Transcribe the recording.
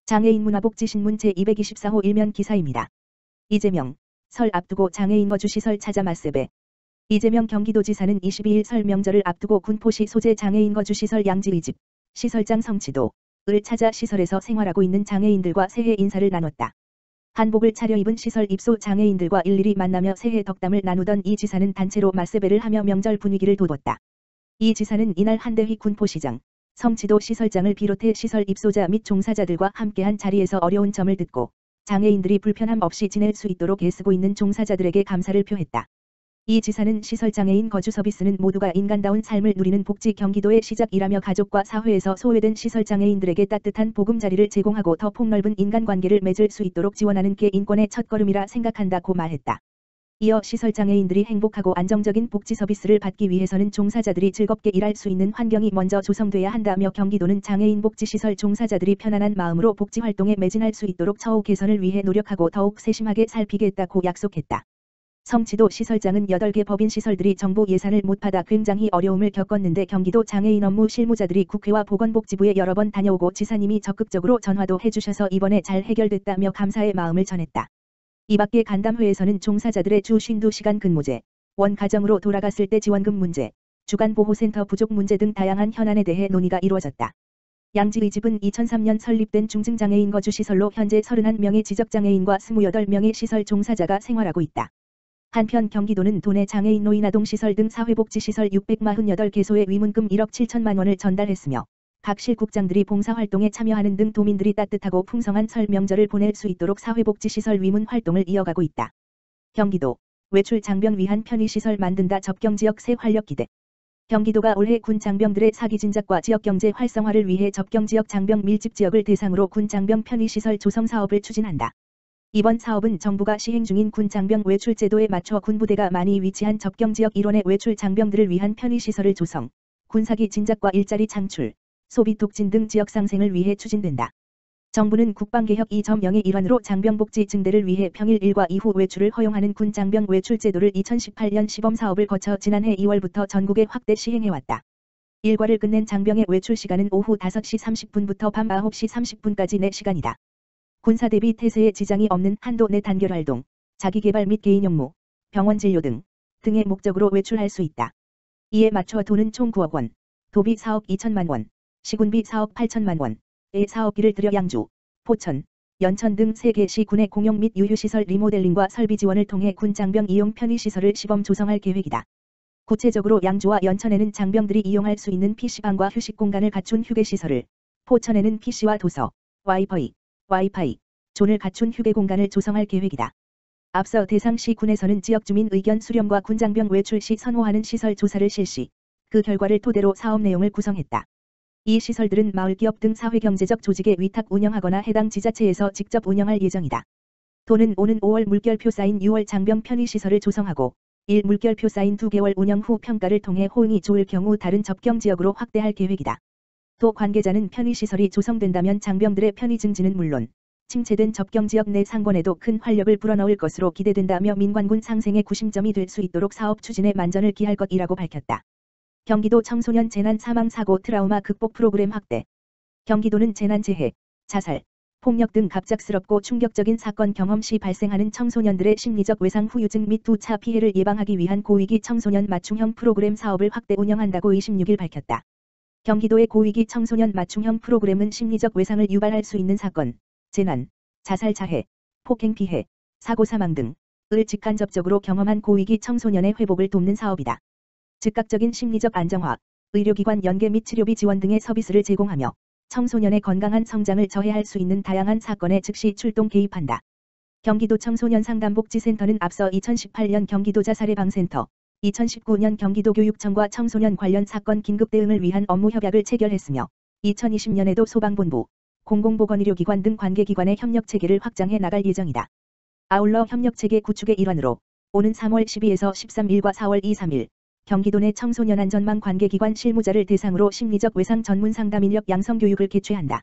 장애인 문화복지신문 제224호 일면 기사입니다. 이재명, 설 앞두고 장애인 거주시설 찾아 맞세배. 이재명 경기도지사는 22일 설 명절을 앞두고 군포시 소재 장애인 거주시설 양지의 집, 시설장 성치도를 찾아 시설에서 생활하고 있는 장애인들과 새해 인사를 나눴다. 한복을 차려입은 시설 입소 장애인들과 일일이 만나며 새해 덕담을 나누던 이 지사는 단체로 맞세배를 하며 명절 분위기를 돋웠다. 이 지사는 이날 한대휘 군포시장, 성치도 시설장을 비롯해 시설 입소자 및 종사자들과 함께한 자리에서 어려운 점을 듣고 장애인들이 불편함 없이 지낼 수 있도록 애쓰고 있는 종사자들에게 감사를 표했다. 이 지사는 시설장애인 거주 서비스는 모두가 인간다운 삶을 누리는 복지 경기도의 시작이라며 가족과 사회에서 소외된 시설장애인들에게 따뜻한 보금자리를 제공하고 더 폭넓은 인간관계를 맺을 수 있도록 지원하는 게 인권의 첫걸음이라 생각한다고 말했다. 이어 시설장애인들이 행복하고 안정적인 복지 서비스를 받기 위해서는 종사자들이 즐겁게 일할 수 있는 환경이 먼저 조성돼야 한다며 경기도는 장애인 복지시설 종사자들이 편안한 마음으로 복지활동에 매진할 수 있도록 처우 개선을 위해 노력하고 더욱 세심하게 살피겠다고 약속했다. 성치도 시설장은 8개 법인 시설들이 정부 예산을 못 받아 굉장히 어려움을 겪었는데 경기도 장애인 업무 실무자들이 국회와 보건복지부에 여러 번 다녀오고 지사님이 적극적으로 전화도 해주셔서 이번에 잘 해결됐다며 감사의 마음을 전했다. 이밖에 간담회에서는 종사자들의 주 52시간 근무제, 원가정으로 돌아갔을 때 지원금 문제, 주간보호센터 부족 문제 등 다양한 현안에 대해 논의가 이루어졌다. 양지의 집은 2003년 설립된 중증장애인 거주시설로 현재 31명의 지적장애인과 28명의 시설 종사자가 생활하고 있다. 한편 경기도는 도내 장애인 노인아동시설 등 사회복지시설 648개소에 위문금 1억 7천만 원을 전달했으며 각 실국장들이 봉사활동에 참여하는 등 도민들이 따뜻하고 풍성한 설 명절을 보낼 수 있도록 사회복지시설 위문 활동을 이어가고 있다. 경기도 외출 장병 위한 편의시설 만든다. 접경지역 새 활력 기대. 경기도가 올해 군 장병들의 사기 진작과 지역경제 활성화를 위해 접경지역 장병 밀집지역을 대상으로 군 장병 편의시설 조성 사업을 추진한다. 이번 사업은 정부가 시행 중인 군 장병 외출 제도에 맞춰 군부대가 많이 위치한 접경지역 일원의 외출 장병들을 위한 편의시설을 조성, 군사기 진작과 일자리 창출, 소비 촉진 등 지역 상생을 위해 추진된다. 정부는 국방개혁 2.0의 일환으로 장병복지 증대를 위해 평일 일과 이후 외출을 허용하는 군 장병 외출 제도를 2018년 시범 사업을 거쳐 지난해 2월부터 전국에 확대 시행해왔다. 일과를 끝낸 장병의 외출 시간은 오후 5시 30분부터 밤 9시 30분까지 4시간이다. 군사 대비 태세에 지장이 없는 한도 내 단결 활동, 자기개발 및 개인 업무, 병원 진료 등의 목적으로 외출할 수 있다. 이에 맞춰 도는 총 9억 원, 도비 4억 2천만 원, 시군비 4억 8천만 원의 사업비를 들여 양주, 포천, 연천 등 3개 시군의 공용 및 유휴시설 리모델링과 설비 지원을 통해 군 장병 이용 편의시설을 시범 조성할 계획이다. 구체적으로 양주와 연천에는 장병들이 이용할 수 있는 PC방과 휴식 공간을 갖춘 휴게시설을, 포천에는 PC와 도서, 와이파이, 존을 갖춘 휴게 공간을 조성할 계획이다. 앞서 대상시 군에서는 지역 주민 의견 수렴과 군장병 외출 시 선호하는 시설 조사를 실시, 그 결과를 토대로 사업 내용을 구성했다. 이 시설들은 마을기업 등 사회경제적 조직에 위탁 운영하거나 해당 지자체에서 직접 운영할 예정이다. 도는 오는 5월 물결표 쌓인 6월 장병 편의시설을 조성하고 1 물결표 쌓인 2개월 운영 후 평가를 통해 호응이 좋을 경우 다른 접경지역으로 확대할 계획이다. 도 관계자는 편의시설이 조성된다면 장병들의 편의 증진은 물론 침체된 접경지역 내 상권에도 큰 활력을 불어넣을 것으로 기대된다며 민관군 상생의 구심점이 될 수 있도록 사업 추진에 만전을 기할 것이라고 밝혔다. 경기도 청소년 재난 사망 사고 트라우마 극복 프로그램 확대. 경기도는 재난재해, 자살, 폭력 등 갑작스럽고 충격적인 사건 경험 시 발생하는 청소년들의 심리적 외상 후유증 및 2차 피해를 예방하기 위한 고위기 청소년 맞춤형 프로그램 사업을 확대 운영한다고 26일 밝혔다. 경기도의 고위기 청소년 맞춤형 프로그램은 심리적 외상을 유발할 수 있는 사건, 재난, 자살 자해, 폭행 피해, 사고 사망 등을 직간접적으로 경험한 고위기 청소년의 회복을 돕는 사업이다. 즉각적인 심리적 안정화, 의료기관 연계 및 치료비 지원 등의 서비스를 제공하며 청소년의 건강한 성장을 저해할 수 있는 다양한 사건에 즉시 출동 개입한다. 경기도 청소년 상담복지센터는 앞서 2018년 경기도 자살예방센터, 2019년 경기도 교육청과 청소년 관련 사건 긴급 대응을 위한 업무 협약을 체결했으며 2020년에도 소방본부, 공공보건의료기관 등 관계기관의 협력체계를 확장해 나갈 예정이다. 아울러 협력체계 구축의 일환으로 오는 3월 12에서 13일과 4월 2, 3일 경기도 내 청소년 안전망 관계기관 실무자를 대상으로 심리적 외상 전문 상담 인력 양성 교육을 개최한다.